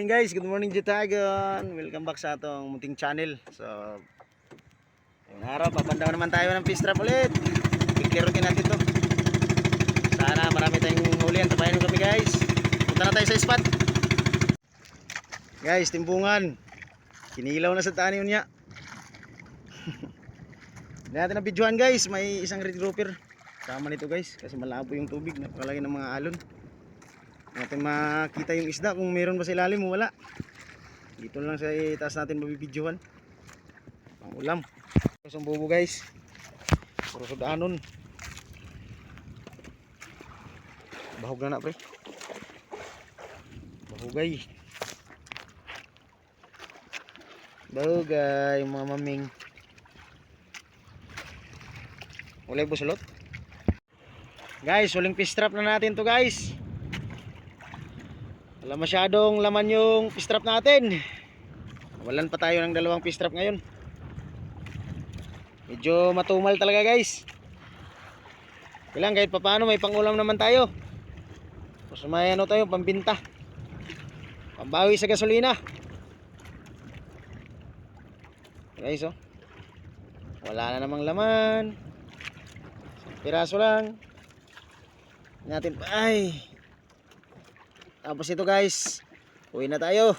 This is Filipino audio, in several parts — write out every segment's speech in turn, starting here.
morning guys, good morning Jitagon. Welcome back sa atong munting channel. So, ngayong araw, papandaw naman tayo ng fish trap ulit. I-clear din natin to. Sana marami tayong hulihan. Tapayan kami guys. Punta na tayo sa spot. Guys, timbungan. Kinilaw na sa tani niya. Hindi natin na videohan guys. May isang red grouper. Sama nito guys. Kasi malabo yung tubig. Nakalagay ng mga alon. Natin makita yung isda kung meron ba sa ilalim o wala. Dito lang sa itaas natin mabibidyohan. Pang ulam. Isang bubo guys. Puro sudanon. Bahog na pre. Bahugay. Bahugay mga maming. Ulay busulot. Guys, huling fish trap na natin to guys. Wala masyadong laman yung fish trap natin. Walan pa tayo ng dalawang fish trap ngayon. Medyo matumal talaga guys. Kailangan kahit papaano may pangulam naman tayo. Tapos may ano tayo, pambinta. Pambawi sa gasolina. Guys oh. Wala na namang laman. Piraso lang. Natin ay. Tapos ito guys, uwi na tayo.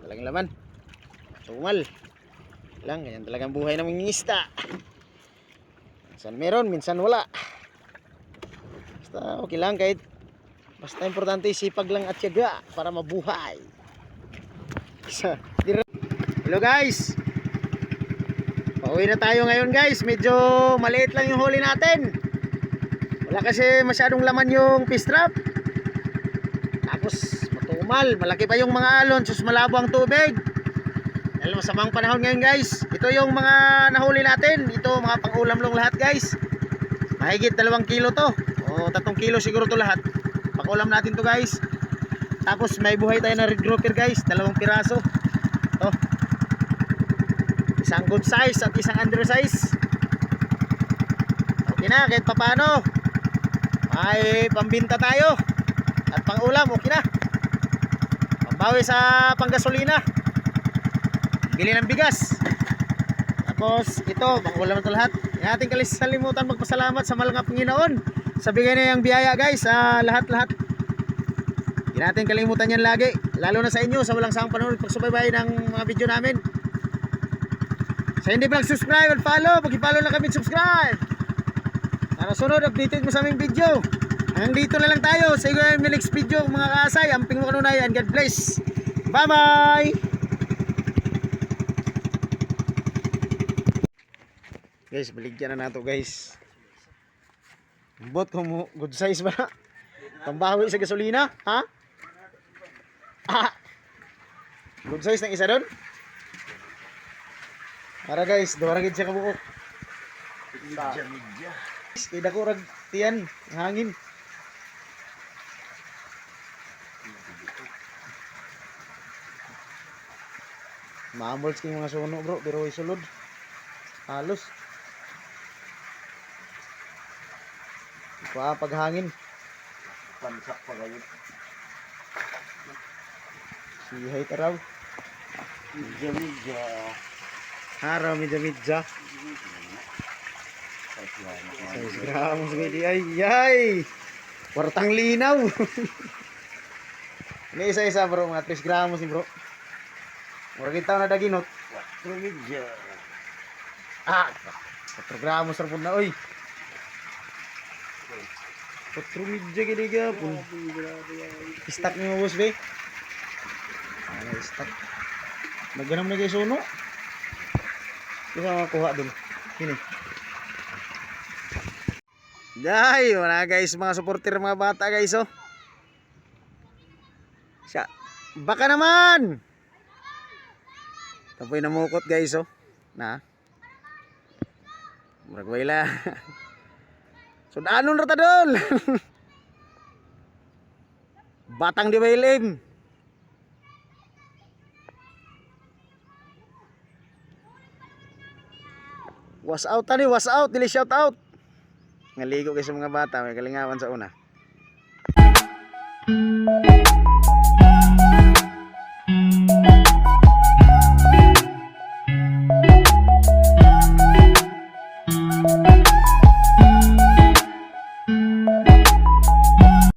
Talagang laman. Tumal. Lang, ganyan talagang buhay ng mga isda. Minsan meron, minsan wala. Basta okay lang kahit. Basta importante sipag lang at tiyaga para mabuhay. Hello guys. Pauwi na tayo ngayon guys. Medyo maliit lang yung huli natin. Wala kasi masyadong laman yung fish trap. Tapos matumal, malaki pa yung mga alon, sus malabo ang tubig. Dahil masamang panahon ngayon guys. Ito yung mga nahuli natin. Ito mga pang-ulam lang lahat guys. Mahigit 2 kilo to. O 3 kilo siguro to lahat. Pang-ulam natin to guys. Tapos may buhay tayo na red grouper guys. 2 piraso. Ito. Isang good size at isang undersize. Okay na kahit papano. Ay pambinta tayo at pang ulam, okay na. Pambawi sa panggasolina. Bili ng bigas. Tapos ito, pang ulam na ito lahat. Hindi natin kalimutan magpasalamat sa malangap Panginoon sa bigay na yung biyaya guys, sa lahat-lahat. Hindi natin kalimutan yan lagi. Lalo na sa inyo, sa walang sawang panonood pagsubaybay ng mga video namin. Sa hindi pa nag-subscribe at follow, pag-follow na kami at subscribe. Para sunod, updated mo sa aming video. Hanggang dito na lang tayo. Sa next video mga kaasay. Amping mo kanunay and God bless. Bye bye. Guys, baligyan na nato guys. Bot kung good size ba? Pambawi sa gasolina. Ha? Ah. Good size ng isa doon. Para guys, duwaragid siya kabuok. Midya. Kaya ko rag tiyan, hangin. Maamols king mga suno bro, pero isulod. Halos. Ikuha paghangin. Pansak pa kayo. Sihay taraw. Midya. Hara midya. 6 gramos gini ay wartang linaw. Ini isa-isa bro, mga 3 gramos ni bro. Mura kita na daginot 4 midya. 4 gramos ra pud na oy. 4 midya gini gapon. Stock ni mo boss be. Stock. Nagganam na kay suno. Ito makuha dun. Kini. Day, wala guys, mga supporter mga bata guys oh. Siya, baka naman. Tapoy na mukot guys oh. Na. Muragwayla. Sudanon ra ta dol. Batang di bailim. Was out tani, was out, dili shout out. Ngaligo kay sa mga bata, may kalingawan sa una.